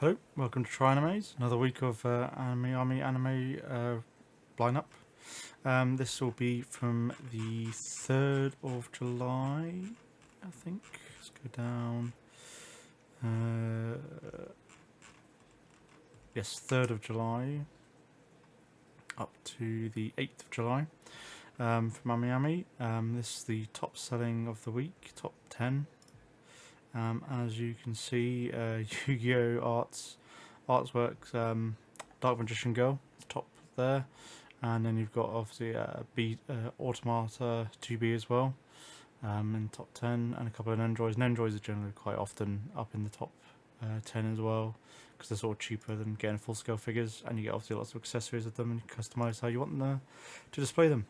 Hello, welcome to Try Animes, another week of Anime Army Anime lineup. This will be from the 3rd of July, I think. Let's go down. Yes, 3rd of July up to the 8th of July from Ami. This is the top selling of the week, top 10. As you can see, Yu-Gi-Oh! Artworks, Dark Magician Girl, top there. And then you've got obviously Automata 2B as well in top 10, and a couple of Nendroids. Nendroids are generally quite often up in the top 10 as well, because they're sort of cheaper than getting full scale figures, and you get obviously lots of accessories with them and you customize how you want them to display them.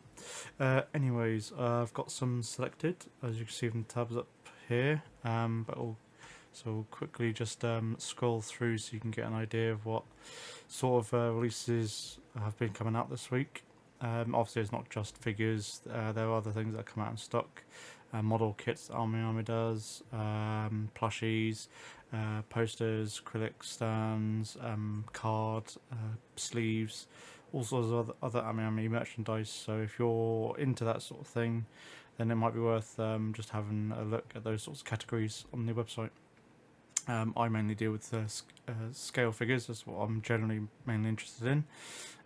Anyways, I've got some selected, as you can see from the tabs up here, so we'll quickly just scroll through so you can get an idea of what sort of releases have been coming out this week. Obviously it's not just figures, there are other things that come out in stock. Model kits that Army does, plushies, posters, acrylic stands, card, sleeves, all sorts of other Army merchandise. So if you're into that sort of thing, then it might be worth just having a look at those sorts of categories on the website. I mainly deal with scale figures, that's what I'm generally mainly interested in.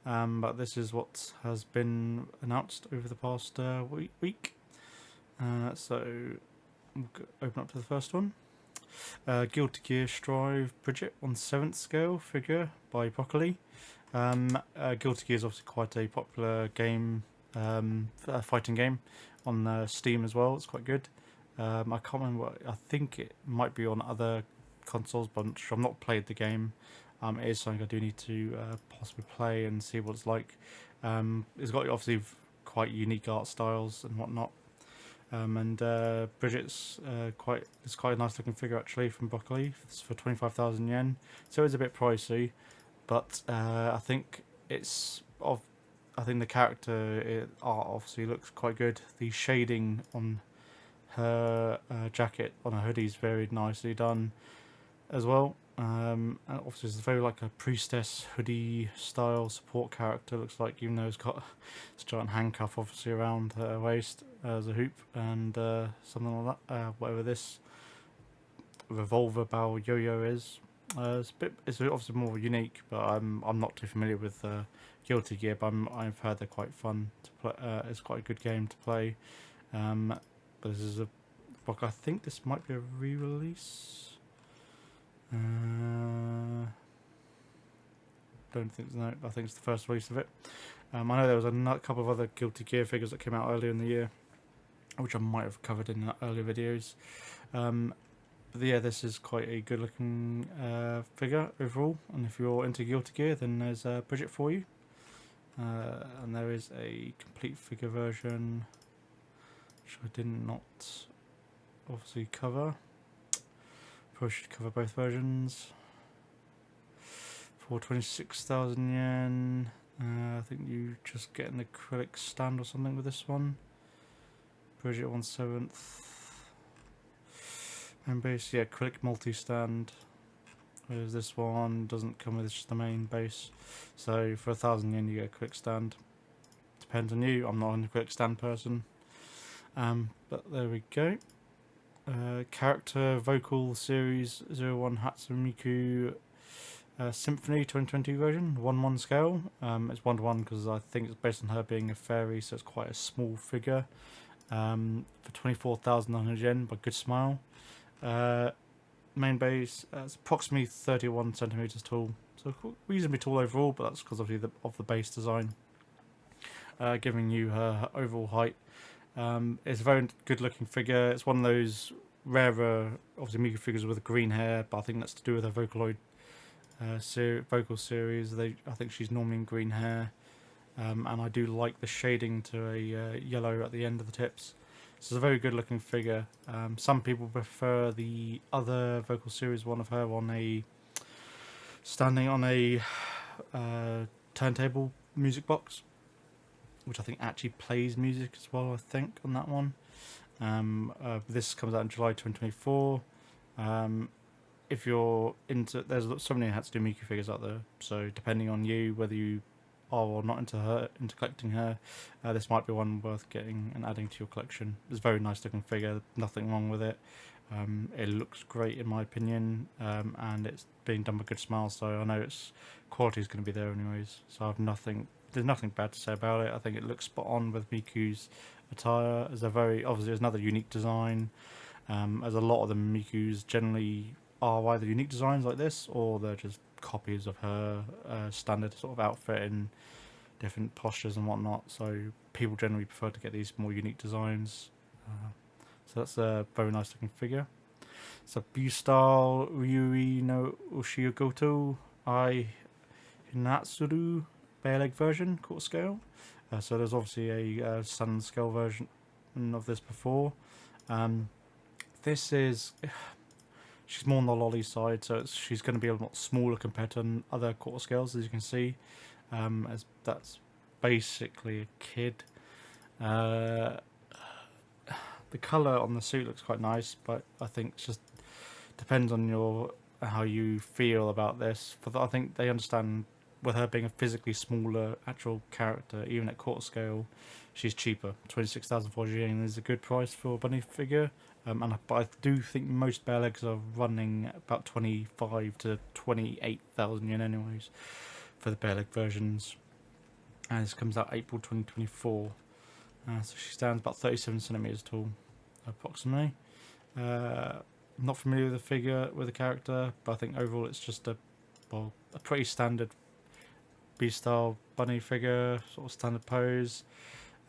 But this is what has been announced over the past week. So we'll open up to the first one. Guilty Gear Strive Bridget on 7th scale figure by Broccoli. Guilty Gear is obviously quite a popular game, fighting game on Steam as well. It's quite good. I can't remember. I think it might be on other consoles, but I'm not sure. I've not played the game. It is something I do need to possibly play and see what it's like. It's got obviously quite unique art styles and whatnot. Bridget's quite a nice looking figure actually from Broccoli. It's for 25,000 yen, so it's a bit pricey, but I think the character art obviously looks quite good. The shading on her jacket, on her hoodie, is very nicely done as well. And obviously it's very like a priestess hoodie style support character, looks like, even though it's got this giant handcuff obviously around her waist as a hoop, and something like that, whatever this revolver bow yo-yo is. It's obviously more unique, but I'm not too familiar with Guilty Gear, but I've heard they're quite fun to play. It's quite a good game to play. But this is a book. I think this might be a re-release. Don't think so. I think it's the first release of it. I know there was a couple of other Guilty Gear figures that came out earlier in the year, which I might have covered in earlier videos. But yeah, this is quite a good looking figure overall, and if you're into Guilty Gear, then there's Bridget for you. And there is a complete figure version, which I did not obviously cover. Probably should cover both versions. For 26,000 yen. I think you just get an acrylic stand or something with this one. Bridget 1/7. And base, yeah, acrylic multi-stand. Whereas this one doesn't come with just the main base. So for 1,000 yen you get a acrylic stand. Depends on you. I'm not an acrylic stand person. But there we go. Character Vocal Series 01 Hatsumiko Symphony 2020 version, 1/1 scale. It's 1/1 because I think it's based on her being a fairy, so it's quite a small figure. For 24,900 yen by Good Smile. Main base, it's approximately 31 centimeters tall, so reasonably tall overall, but that's because of the base design, giving you her overall height. It's a very good looking figure. It's one of those rarer, obviously, Miku figures with green hair, but I think that's to do with her Vocaloid vocal series. I think she's normally in green hair, and I do like the shading to a yellow at the end of the tips. So it's a very good looking figure. Some people prefer the other vocal series one of her standing on a turntable music box, which I think actually plays music as well, I think, on that one. This comes out in July 2024. if you're into, there's so many Hatsune Miku figures out there. So depending on you, whether you are or not into collecting her, this might be one worth getting and adding to your collection. It's a very nice looking figure. Nothing wrong with it. It looks great in my opinion, and it's being done with good smiles. So I know its quality is going to be there anyways. So I've nothing. There's nothing bad to say about it. I think it looks spot on with Miku's attire. It's a very obviously it's another unique design. As a lot of the Mikus generally are either unique designs like this, or they're just copies of her standard sort of outfit in different postures and whatnot. So people generally prefer to get these more unique designs. So that's a very nice looking figure. It's a B-style Ryui no Ushiogoto I Hinatsuru bare leg version, quarter scale. So there's obviously a standard scale version of this before. This is, she's more on the lolly side, so she's going to be a lot smaller compared to other quarter scales, as you can see. As that's basically a kid. The colour on the suit looks quite nice, but I think it just depends on how you feel about this. I think they understand with her being a physically smaller actual character, even at quarter scale, she's cheaper. 26,004 yen is a good price for a bunny figure. But I do think most bare legs are running about 25 to 28,000 yen anyways for the bare leg versions. And this comes out April 2024. So she stands about 37 centimeters tall, approximately. Not familiar with the figure, with the character, but I think overall it's just a pretty standard B-style bunny figure, sort of standard pose.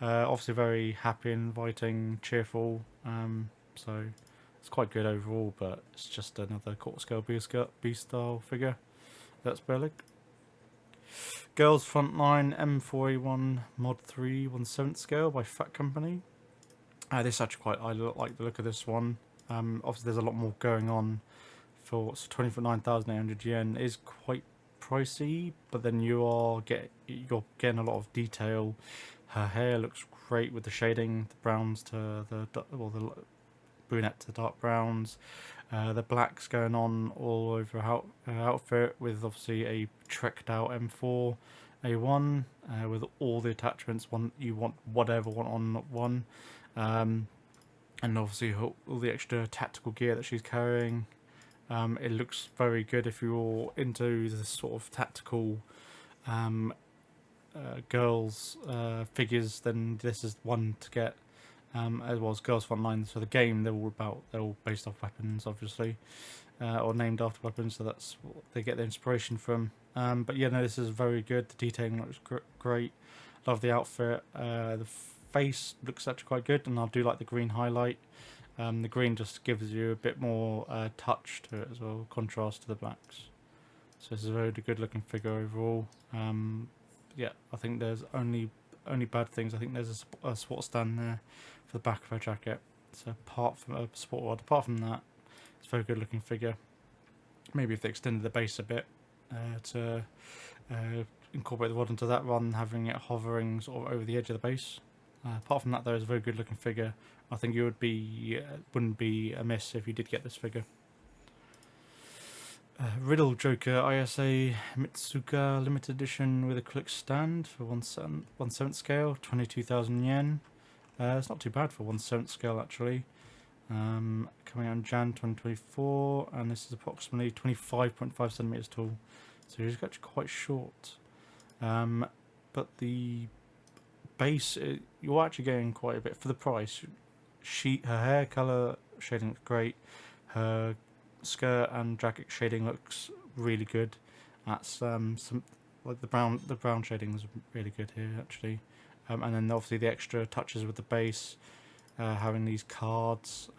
Obviously very happy, inviting, cheerful. So it's quite good overall, but it's just another quarter scale B-style figure. That's Berlick. Girls Frontline M4A1 Mod 3 1/7 scale by Fat Company. This actually I like the look of this one. Obviously there's a lot more going on for 29,800 yen is quite pricey, but then you're getting a lot of detail. Her hair looks great with the shading, the browns to the brunette to dark browns. The blacks going on all over her outfit, with obviously a trekked out M4 A1 with all the attachments you want on one, and obviously all the extra tactical gear that she's carrying. It looks very good if you're into the sort of tactical girls figures. Then this is one to get. As well as Girls Frontline. So the game, they're all based off weapons, obviously, or named after weapons. So that's what they get their inspiration from. But yeah, no, this is very good. The detailing looks great. Love the outfit. The face looks actually quite good, and I do like the green highlight. The green just gives you a bit more touch to it as well, contrast to the blacks. So this is a very good looking figure overall. Yeah, I think there's only bad things. I think there's a sport stand there for the back of her jacket. So apart from that, it's a very good looking figure. Maybe if they extended the base a bit to incorporate the rod into that rather than having it hovering sort of over the edge of the base. Apart from that, though, it's a very good looking figure. I think you wouldn't be amiss if you did get this figure. Riddle Joker ISA Mitsuka limited edition with a click stand for 1/7 scale, 22,000 yen. It's not too bad for 1/7 scale actually. Coming out in Jan 2024, and this is approximately 25.5 centimeters tall, so it's actually quite short. But the base, you're actually getting quite a bit for the price. Her hair color shading looks great. Her skirt and jacket shading looks really good. That's some like the brown shading is really good here actually. And then obviously the extra touches with the base, having these cards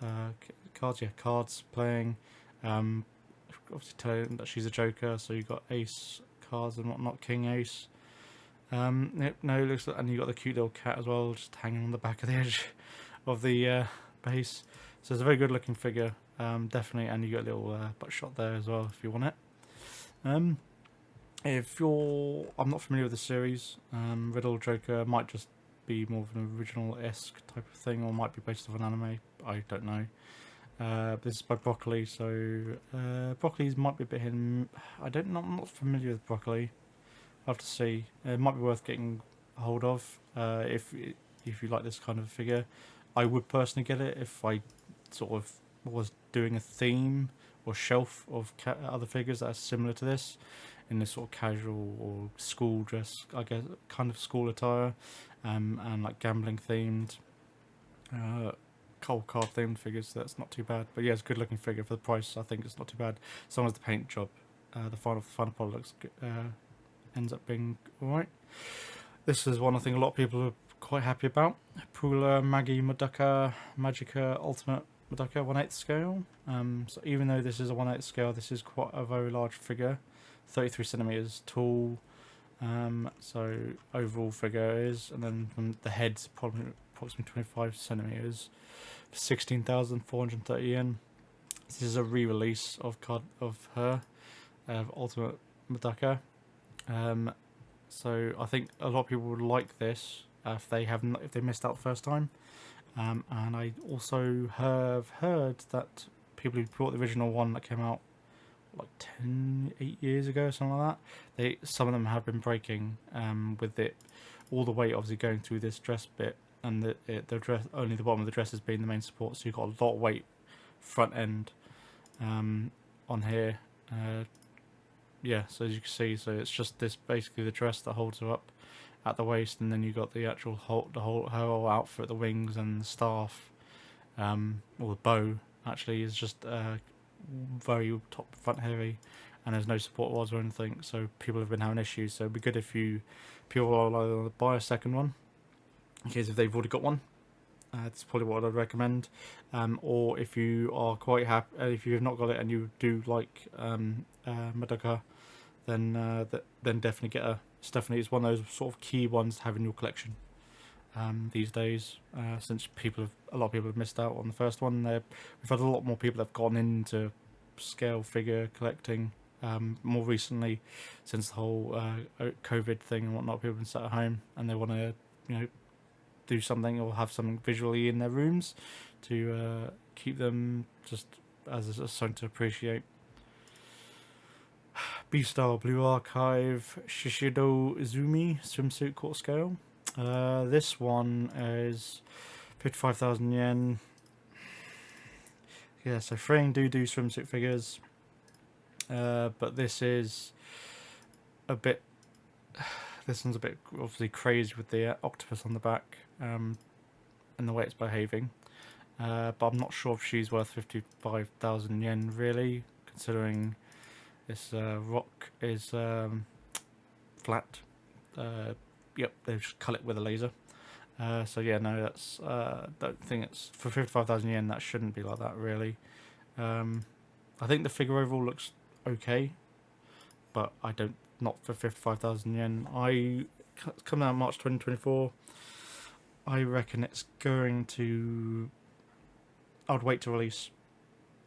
playing. Obviously telling that she's a Joker, so you've got ace cards and whatnot, king ace. It looks like, and you got the cute little cat as well, just hanging on the back of the edge of the base. So it's a very good looking figure, definitely, and you got a little butt shot there as well if you want it. I'm not familiar with the series. Riddle Joker might just be more of an original-esque type of thing, or might be based off an anime. I don't know. This is by Broccoli, so Broccoli's might be a bit hidden. I'm not familiar with Broccoli. I'll have to see. It might be worth getting a hold of if you like this kind of figure. I would personally get it if I sort of was doing a theme or shelf of other figures that are similar to this in this sort of casual or school dress, I guess, kind of school attire, and like gambling themed, cold card themed figures. So that's not too bad. But yeah, it's a good looking figure for the price. I think it's not too bad. As long as the paint job, the final product looks good, ends up being alright. This is one I think a lot of people are quite happy about. Pula Maggie Madoka Magica Ultimate Madoka 1/8 scale. So even though this is a 1/8 scale, this is quite a very large figure, 33 centimeters tall. So overall figure is, and then from the head's probably approximately 25 centimeters, 16,430 yen. This is a re-release of her Ultimate Madoka. So I think a lot of people would like this if they missed out the first time. And I also have heard that people who bought the original one that came out like 8 years ago or something like that, some of them have been breaking with it all the way obviously going through this dress bit, and the dress, only the bottom of the dress has been the main support, so you've got a lot of weight front end on here. Yeah, so as you can see, so it's just this basically the dress that holds her up at the waist, and then you got the actual her whole outfit, the wings and the staff, or the bow actually is just very top front heavy, and there's no support rods or anything, so people have been having issues. So it'd be good if people are allowed to buy a second one in case if they've already got one. That's probably what I'd recommend. Or if you are quite happy, if you have not got it and you do like Madoka, then definitely get a. It's one of those sort of key ones to have in your collection these days. Since a lot of people have missed out on the first one. We've had a lot more people that have gone into scale figure collecting more recently, since the whole COVID thing and whatnot. People have been sat at home and they want to, do something or have something visually in their rooms to keep them just as something to appreciate. B-Star Blue Archive Shishido Izumi swimsuit quarter scale. This one is 55,000 yen. Yeah, so freeing do swimsuit figures, but this is a bit. This one's a bit obviously crazy with the octopus on the back and the way it's behaving. But I'm not sure if she's worth 55,000 yen really, considering this rock is flat. Yep, they just cut it with a laser. So yeah, no, that's don't think it's for 55,000 yen. That shouldn't be like that really. I think the figure overall looks okay, but not for 55,000 yen. Coming out March 2024. I reckon it's going to. I'd wait to release,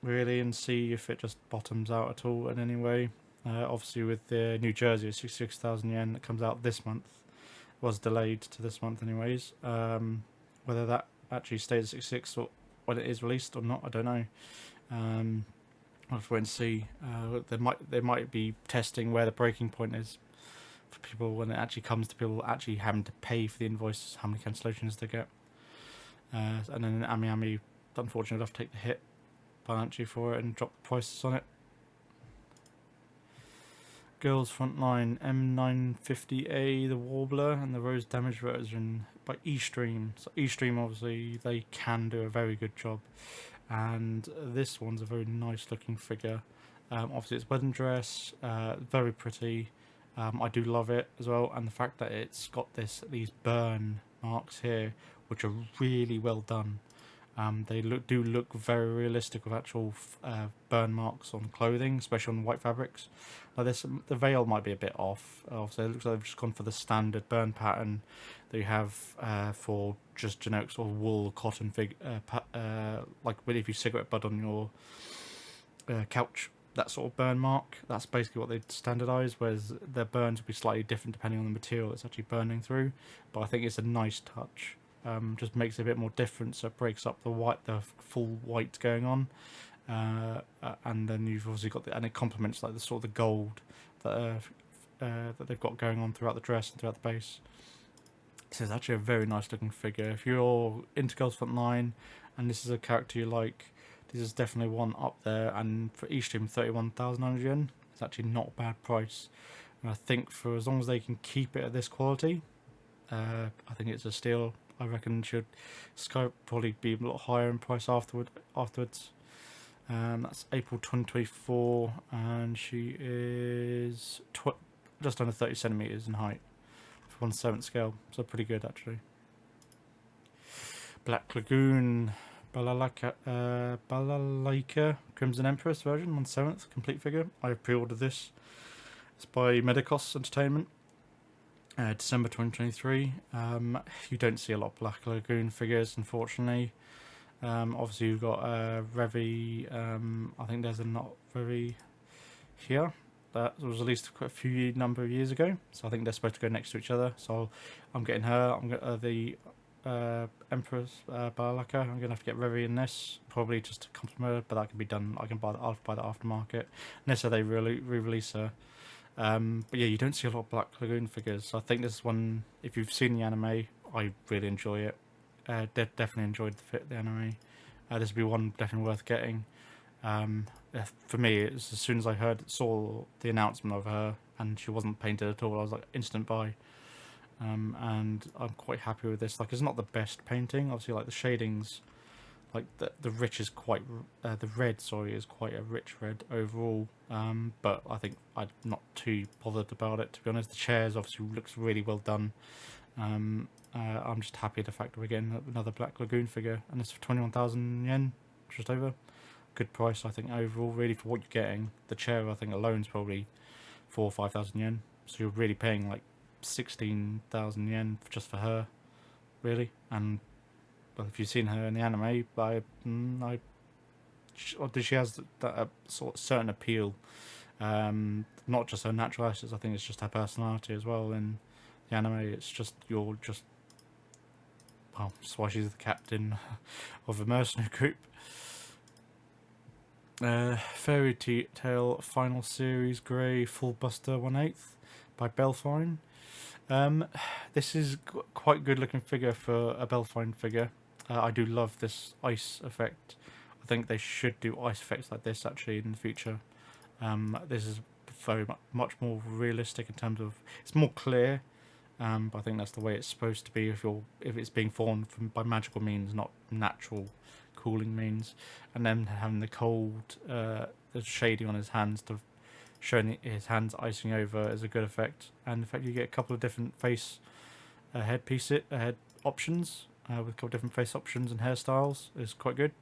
really, and see if it just bottoms out at all in any way. Obviously, with the New Jersey, it's 66,000 yen that comes out this month. It was delayed to this month, anyways. Whether that actually stays at 66 or when it is released or not, I don't know. I'll have to wait and see. They might be testing where the breaking point is for people when it actually comes to people actually having to pay for the invoices, how many cancellations they get. And then Ami, unfortunately, will have to take the hit financially for it and drop the prices on it. Girls Frontline M950A, the Warbler, and the Rose Damage version by eStream. So eStream, obviously, they can do a very good job. And this one's a very nice looking figure. Obviously, it's wedding dress, very pretty. I do love it as well, and the fact that it's got these burn marks here, which are really well done. They do look very realistic with actual burn marks on clothing, especially on white fabrics. Like this, the veil might be a bit off. So it looks like they've just gone for the standard burn pattern that you have for just generic sort of wool cotton like if you cigarette butt on your couch. That sort of burn mark, that's basically what they've standardised, whereas their burns will be slightly different depending on the material that's actually burning through. But I think it's a nice touch. just makes it a bit more different, so it breaks up the full white going on, and then you've obviously got and it complements like the sort of the gold that that they've got going on throughout the dress and throughout the base. So it's actually a very nice looking figure. If you're into Girls Frontline and this is a character you like, this is definitely one up there. And for each team, 31,900 yen. It's actually not a bad price. And I think for as long as they can keep it at this quality, I think it's a steal. I reckon should Sky probably be a lot higher in price afterwards. That's April 2024, and she is just under 30 centimeters in height. 1/7 scale, so pretty good actually. Black Lagoon, Balalaika Crimson Empress version, 1/7 complete figure. I pre-ordered this. It's by Medicos Entertainment, December 2023. You don't see a lot of Black Lagoon figures, unfortunately. Obviously you've got Revi. I think there's a not Revi here. That was released quite a few number of years ago, so I think they're supposed to go next to each other. So I'm getting her. I'm getting the Empress Balaka. I'm gonna have to get Revi in this, probably just to complement her, but that can be done. I can buy the aftermarket. Unless they re-release her. But yeah, you don't see a lot of Black Lagoon figures. So I think this one, if you've seen the anime, I really enjoy it. Definitely enjoyed the anime. This would be one definitely worth getting. For me, it's as soon as I saw the announcement of her and she wasn't painted at all, I was like instant buy. And I'm quite happy with this. Like, it's not the best painting. Obviously, like the shadings, like the rich is quite the red. Sorry, is quite a rich red overall. But I think I'm not too bothered about it, to be honest. The chairs obviously looks really well done. I'm just happy with the fact that we're getting another Black Lagoon figure, and it's for 21,000 yen, just over. Good price, I think, overall, really, for what you're getting. The chair, I think, alone is probably 4,000 or 5,000 yen. So you're really paying like 16,000 yen just for her, really. And well, if you've seen her in the anime, she has that sort of certain appeal. Not just her natural assets. I think it's just her personality as well. In the anime, it's just well, that's why she's the captain of a mercenary group. Fairy Tale Final Series Grey Full Buster 1/8 by Belfine. This is quite good looking figure for a Belfine figure. I do love this ice effect. I think they should do ice effects like this actually in the future. This is very much more realistic in terms of it's more clear. But I think that's the way it's supposed to be if it's being formed by magical means, not natural cooling means. And then having the cold, the shading on his hands to showing his hands icing over is a good effect. And in fact, you get a couple of different head options with a couple of different face options and hairstyles is quite good.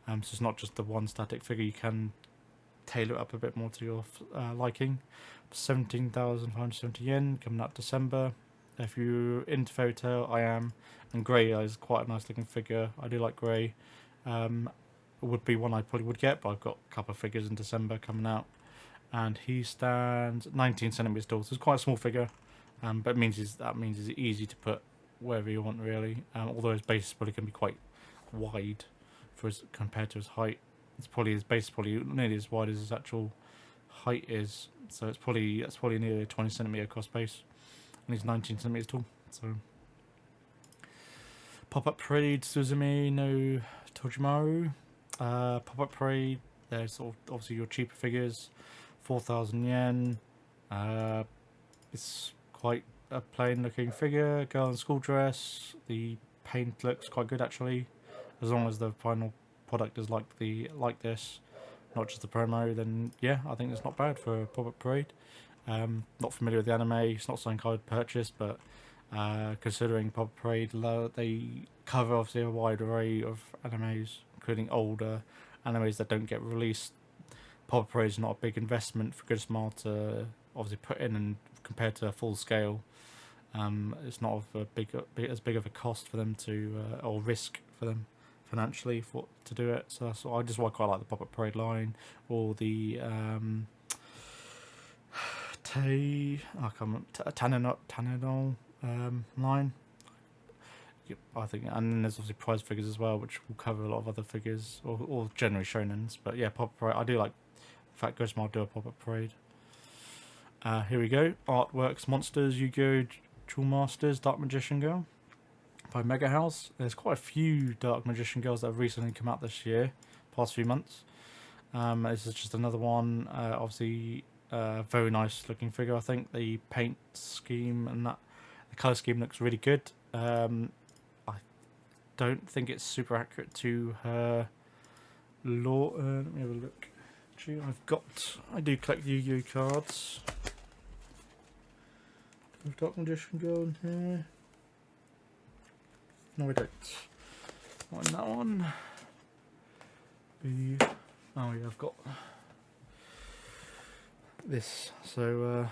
So it's not just the one static figure. You can tailor it up a bit more to your liking. 17,570 yen coming out December. If you're into Fairy Tail, I am, and Grey is quite a nice looking figure. I do like Grey. Would be one I probably would get, but I've got a couple of figures in December coming out, and he stands 19 centimeters tall, so it's quite a small figure. But that means it's easy to put wherever you want, really. Although his base is probably going to be quite wide compared to his height. His base is probably nearly as wide as his actual height is, so that's probably nearly a 20 centimeter across base. And he's 19 centimeters tall. So, Pop-Up Parade Suzumi no Tojimaru. Pop-Up Parade, there's sort of obviously your cheaper figures, 4,000 yen. It's quite a plain looking figure, girl in school dress. The paint looks quite good actually, as long as the final product is like this, not just the promo. Then yeah, I think it's not bad for a Pop-Up Parade. Not familiar with the anime, it's not something I would purchase, but considering Pop-Up Parade, they cover obviously a wide array of animes, including older animes that don't get released. Pop-Up Parade is not a big investment for Good Smile to obviously put in, and compared to a full scale, it's not as big of a cost for them to or risk for them financially to do it. So that's I just quite like the Pop-Up Parade line, or the Tanenol line. I think, and then there's obviously prize figures as well, which will cover a lot of other figures, or generally shonens. But yeah, pop-up parade. I do like the fact Ghost Mild do a pop-up parade. Here we go. Artworks, Monsters, Yu-Gi-Oh! Jewel Masters, Dark Magician Girl by Mega House. There's quite a few Dark Magician Girls that have recently come out this year, past few months. This is just another one. Obviously, very nice looking figure. I think the paint scheme and that the color scheme looks really good. I don't think it's super accurate to her lore. Let me have a look. Actually, I do collect Yu-Gi-Oh cards. There's Dark Magician Girl in here. No, I don't. Not in that one. Oh yeah, I've got this. So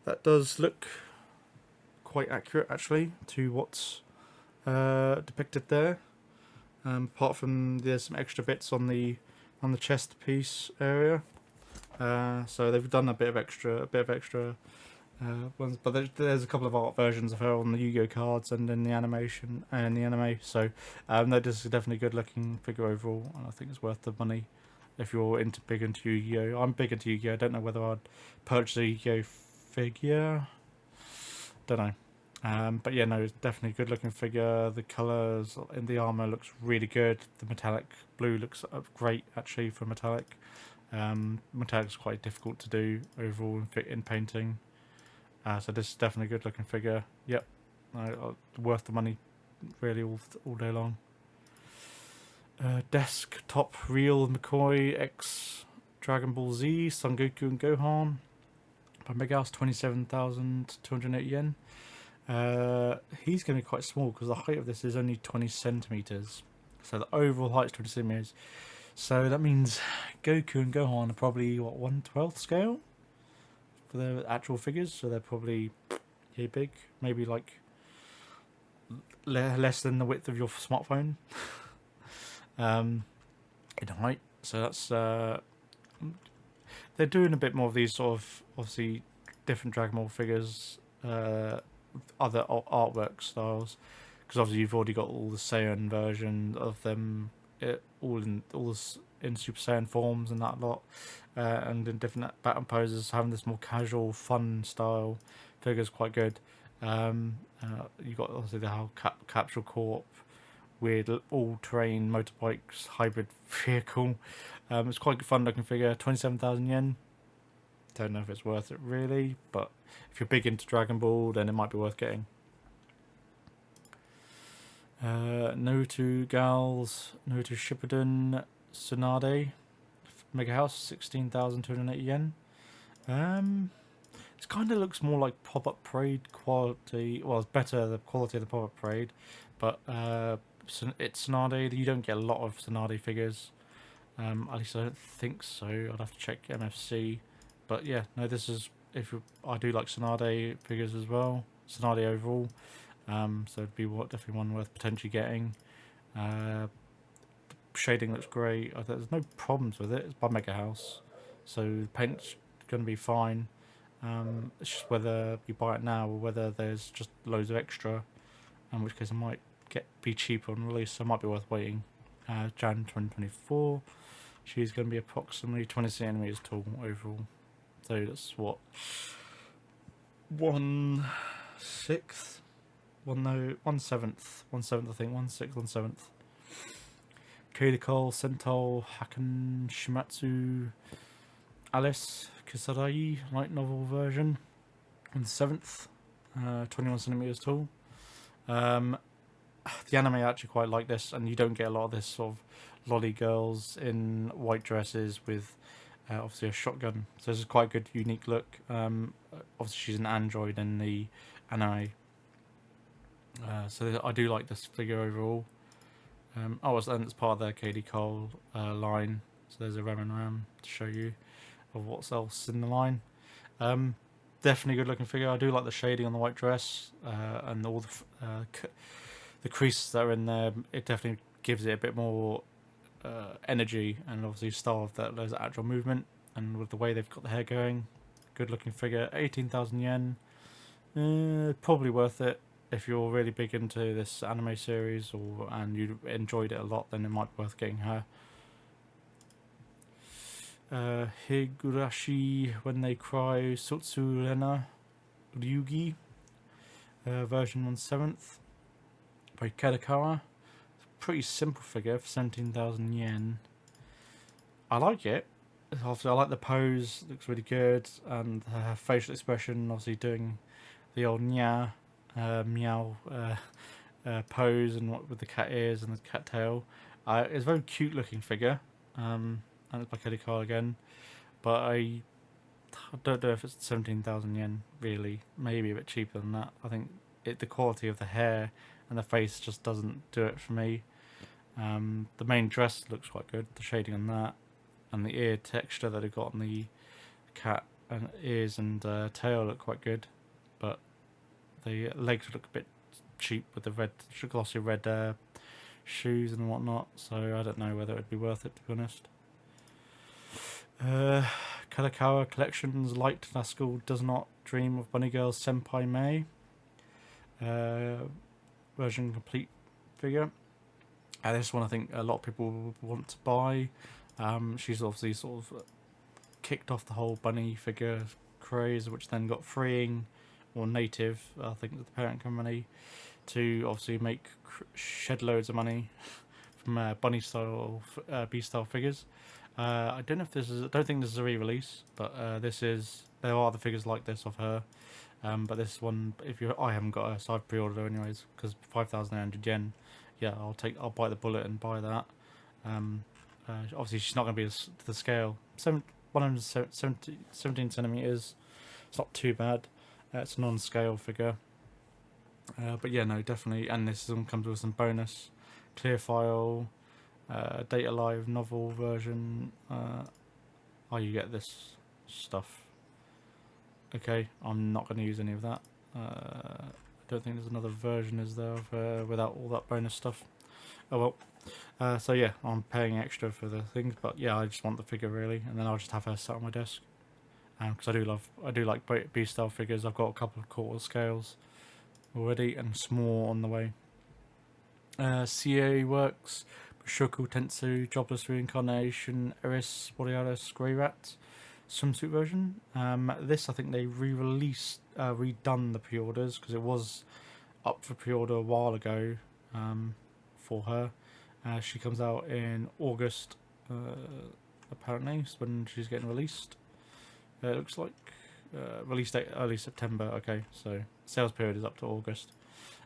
that does look quite accurate actually to what's depicted there. Apart from there's some extra bits on the chest piece area. So they've done a bit of extra ones, but there's a couple of art versions of her on the Yu-Gi-Oh cards and in the animation and the anime. So that is definitely a good looking figure overall, and I think it's worth the money if you're big into Yu-Gi-Oh. I'm big into Yu-Gi-Oh. I don't know whether I'd purchase a Yu-Gi-Oh figure. Don't know. But yeah, no, it's definitely a good looking figure. The colours in the armour looks really good. The metallic blue looks great actually for metallic. Metallic's quite difficult to do overall in painting. So this is definitely a good looking figure. Yep, worth the money really all day long. Desktop Real McCoy X Dragon Ball Z Son Goku and Gohan by Mega House, 27,280 yen. He's going to be quite small because the height of this is only 20 centimeters. So the overall height is 20 centimeters. So that means Goku and Gohan are probably what, 1/12 scale for their actual figures. So they're probably yay big, maybe like less than the width of your smartphone in height. So that's they're doing a bit more of these sort of obviously different Dragon Ball figures, other artwork styles, because obviously you've already got all the Saiyan version of them, all in Super Saiyan forms and that lot, and in different battle poses. Having this more casual, fun style figure is quite good. You've got obviously the whole Capsule Corp, weird all-terrain motorbikes hybrid vehicle. It's quite a fun looking figure. 27,000 yen. Don't know if it's worth it really, but if you're big into Dragon Ball, then it might be worth getting. No2 Gals, No2 Shippuden Tsunade Mega House, 16,280 yen. It kind of looks more like pop-up parade quality. Well, it's better the quality of the pop-up parade, but it's Tsunade. You don't get a lot of Tsunade figures. At least I don't think so. I'd have to check MFC. But yeah, no, this is I do like Tsunade figures as well. Tsunade overall. So it'd be definitely one worth potentially getting. The shading looks great. There's no problems with it. It's by Mega House, so the paint's going to be fine. It's just whether you buy it now or whether there's just loads of extra, in which case it might be cheaper on release, so it might be worth waiting. Jan 2024. She's going to be approximately 20 centimeters tall overall. So that's what, 1/7, 1/7 I think, 1/6, 1/7. Kodakol, Sental, Hakan, Shimatsu, Alice, Kisarai, light novel version, on the 7th, 21 centimeters tall. The anime I actually quite like this, and you don't get a lot of this sort of lolly girls in white dresses with obviously a shotgun. So this is quite a good, unique look. Obviously she's an android in the anime. So I do like this figure overall. And it's part of the Katie Cole line. So there's a Ram to show you of what's else in the line. Definitely good looking figure. I do like the shading on the white dress and all the creases that are in there. It definitely gives it a bit more energy and obviously style of that. There's actual movement, and with the way they've got the hair going, good looking figure. 18,000 yen. Probably worth it. if you're really big into this anime series and you enjoyed it a lot, then it might be worth getting her. Higurashi When They Cry Sotsurena Ryugi, version 1/7 by Kadakawa. Pretty simple figure for 17,000 yen. I like it. Obviously, I like the pose, looks really good, and her facial expression, obviously doing the old meow pose and what with the cat ears and the cat tail. It's a very cute looking figure, and it's by Kadakawa again, but I don't know if it's 17,000 yen, really. Maybe a bit cheaper than that. I think the quality of the hair and the face just doesn't do it for me. The main dress looks quite good, the shading on that, and the ear texture that it got on the cat and ears and tail look quite good, but the legs look a bit cheap with the red, glossy red shoes and whatnot, so I don't know whether it'd be worth it, to be honest. Kadakawa Collections Light Lascal Does Not Dream of Bunny Girl Senpai Mei. Version complete figure. This one I think a lot of people want to buy. She's obviously sort of kicked off the whole bunny figure craze, which then got Freeing or Native, I think, the parent company, to obviously make shed loads of money from bunny style, B style figures. I don't know if this is. I don't think this is a re-release, but there are other figures like this of her. But this one, I haven't got her, so I've pre-ordered her anyways, because 5,900 yen. Yeah, I'll bite the bullet and buy that. Obviously, she's not going to be to the scale. 17 centimeters. It's not too bad. It's a non-scale figure. But yeah, no, definitely. And this one comes with some bonus clear file, Data Live novel version. You get this stuff. Okay, I'm not going to use any of that. I don't think there's another version, is there, of, without all that bonus stuff. Oh well. So yeah, I'm paying extra for the things, but yeah, I just want the figure really, and then I'll just have her sat on my desk. Because I do like B style figures. I've got a couple of quarter scales already, and some more on the way. CA Works, Bushoku Tensei, Jobless Reincarnation, Eris Borealis Grey Rat swimsuit version. This I think they re-released, redone the pre-orders, because it was up for pre-order a while ago for her. She comes out in August, apparently, is when she's getting released. It looks like release date early September. Okay, so sales period is up to August.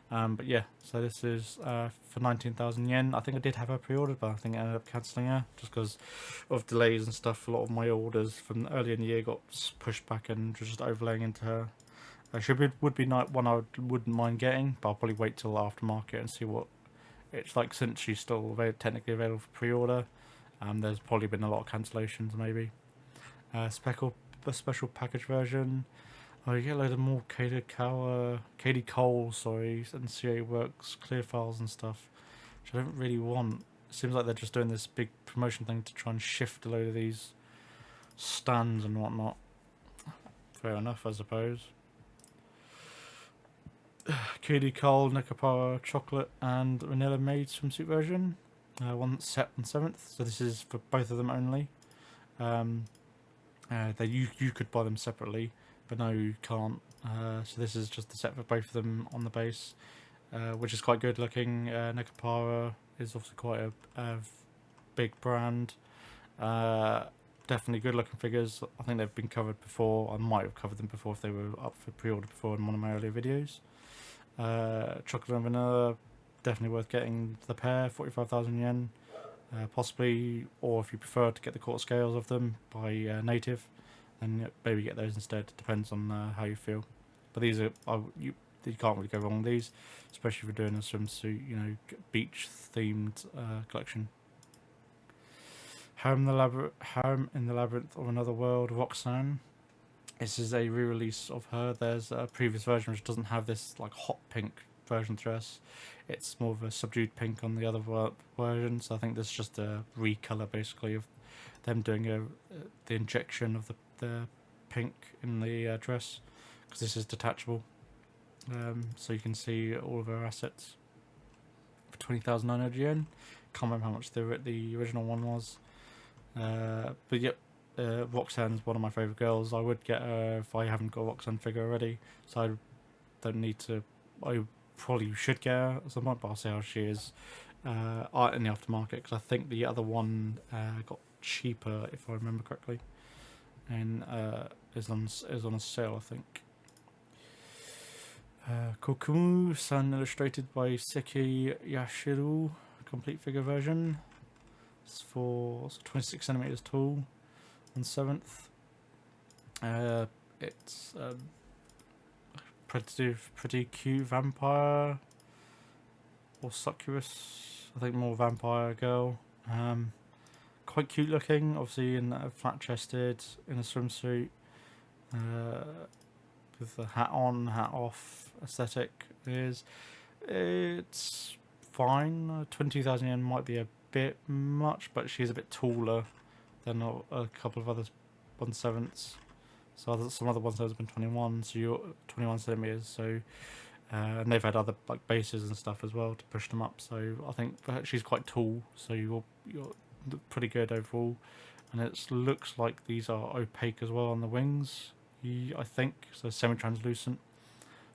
But yeah, so this is for 19,000 yen. I think I did have her pre-ordered, but I think I ended up cancelling her just because of delays and stuff. A lot of my orders from earlier in the year got pushed back and just overlaying into her. Would be one I wouldn't mind getting, but I'll probably wait till aftermarket and see what it's like, since she's still technically available for pre-order. There's probably been a lot of cancellations, maybe. Special package version. Oh, you get a load of more Katie Cole, and CA Works clear files and stuff, which I don't really want. It seems like they're just doing this big promotion thing to try and shift a load of these stands and whatnot. Fair enough, I suppose. Katie Cole, Nekapara Chocolate and Vanilla Maid swimsuit version. One set on 7th, so this is for both of them only. You could buy them separately, but no, you can't. So this is just the set for both of them on the base, which is quite good looking. Nekapara is obviously quite a big brand. Definitely good looking figures. I think they've been covered before. I might have covered them before if they were up for pre-order before in one of my earlier videos. Chocolate and Vanilla, definitely worth getting the pair, 45,000 yen. Possibly, or if you prefer to get the quarter scales of them by Native, then maybe get those instead. Depends on how you feel. But these are you can't really go wrong with these, especially if you're doing a swimsuit, beach themed collection. Harem in the Labyrinth of Another World, Roxanne. This is a re-release of her. There's a previous version which doesn't have this like hot pink version dress. It's more of a subdued pink on the other version, so I think this is just a recolor basically of them doing the injection of the pink in the dress, because this is detachable. so you can see all of her assets for 20,900 yen. Can't remember how much the original one was, but yep. Roxanne's one of my favourite girls. I would get her if I haven't got a Roxanne figure already, so I don't need to. I probably should get her at some point, but I'll see how she is in the aftermarket, because I think the other one got cheaper, if I remember correctly, and is on a sale, I think. Kokumu, San, illustrated by Seki Yashiru, complete figure version. It's for 26 centimeters tall, 1/7. It's pretty cute vampire or succubus. I think more vampire girl. Quite cute looking, obviously in flat chested, in a swimsuit, with the hat on, hat off aesthetic. It's fine. 22,000 yen might be a bit much, but she's a bit taller than a couple of other 1/7s. So some other 1/7s have been 21, so you're 21 centimeters. So and they've had other like bases and stuff as well to push them up. So I think she's quite tall, so you're pretty good overall. And it looks like these are opaque as well on the wings, I think, so semi-translucent.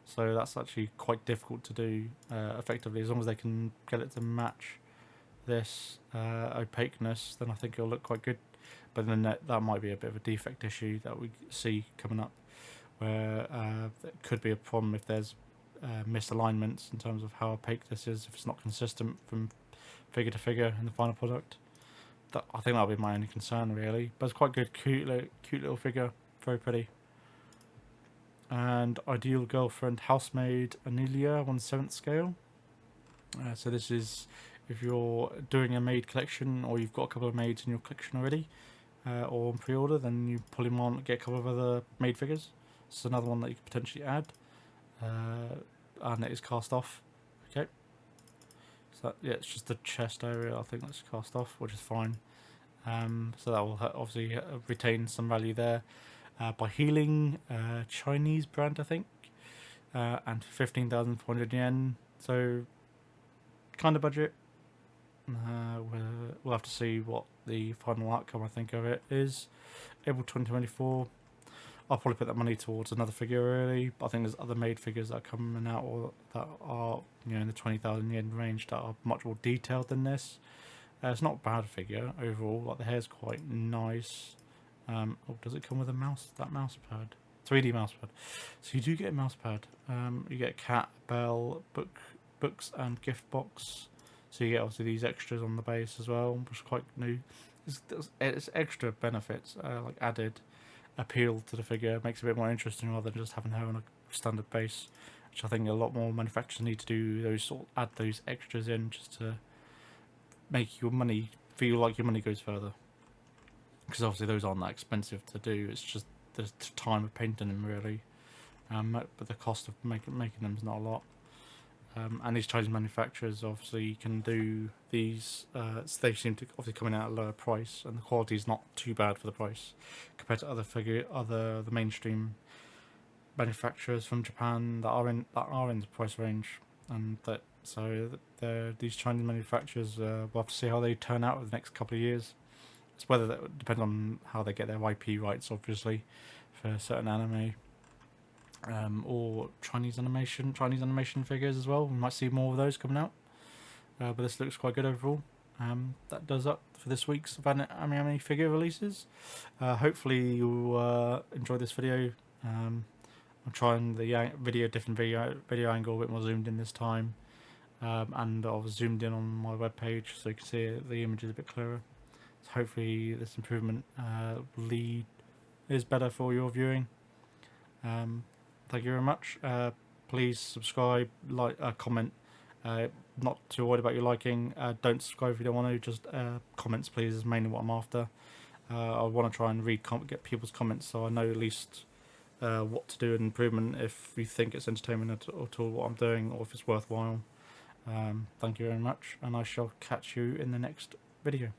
So that's actually quite difficult to do effectively. As long as they can get it to match this opaqueness, then I think it'll look quite good. But then that might be a bit of a defect issue that we see coming up, where it could be a problem if there's misalignments in terms of how opaque this is, if it's not consistent from figure to figure in the final product. I think that'll be my only concern, really. But it's quite good, cute little figure, very pretty. And Ideal Girlfriend Housemaid Anelia, 1/7 scale. So this is if you're doing a maid collection, or you've got a couple of maids in your collection already, or on pre-order, then you pull him on, get a couple of other maid figures. It's another one that you could potentially add, and it is cast off. Okay, so yeah, it's just the chest area I think that's cast off, which is fine. So that will obviously retain some value there. By Healing, Chinese brand I think, and 15,400 yen. So kind of budget. We'll have to see what the final outcome I think of it is. April 2024. I'll probably put that money towards another figure really. I think there's other made figures that are coming out, or that are in the 20,000 yen range, that are much more detailed than this. It's not a bad figure overall. Like the hair's quite nice. Oh, does it come with a mouse? That mouse pad, 3D mouse pad. So you do get a mouse pad. You get a cat, bell, books, and gift box. So you get obviously these extras on the base as well, which is quite new. It's extra benefits, like added appeal to the figure, makes it a bit more interesting rather than just having her on a standard base, which I think a lot more manufacturers need to do. Add those extras in just to make your money feel like your money goes further. Because obviously those aren't that expensive to do. It's just the time of painting them really, but the cost of making them is not a lot. And these Chinese manufacturers obviously can do these. They seem to obviously coming out at a lower price, and the quality is not too bad for the price compared to the mainstream manufacturers from Japan that are in the price range. And these Chinese manufacturers, we'll have to see how they turn out over the next couple of years. It's whether that depends on how they get their IP rights, obviously, for certain anime. Or Chinese animation figures as well. We might see more of those coming out. But this looks quite good overall. That does up for this week's anime figure releases. Hopefully you enjoyed this video. I'm trying the different video angle, a bit more zoomed in this time, and I've zoomed in on my webpage so you can see the images a bit clearer. So hopefully this improvement is better for your viewing. Thank you very much. Please subscribe, like, comment. Not too worried about your liking. Don't subscribe if you don't want to. Just comments, please, is mainly what I'm after. I want to try and get people's comments, so I know at least what to do in improvement, if you think it's entertainment at all what I'm doing, or if it's worthwhile. Thank you very much, and I shall catch you in the next video.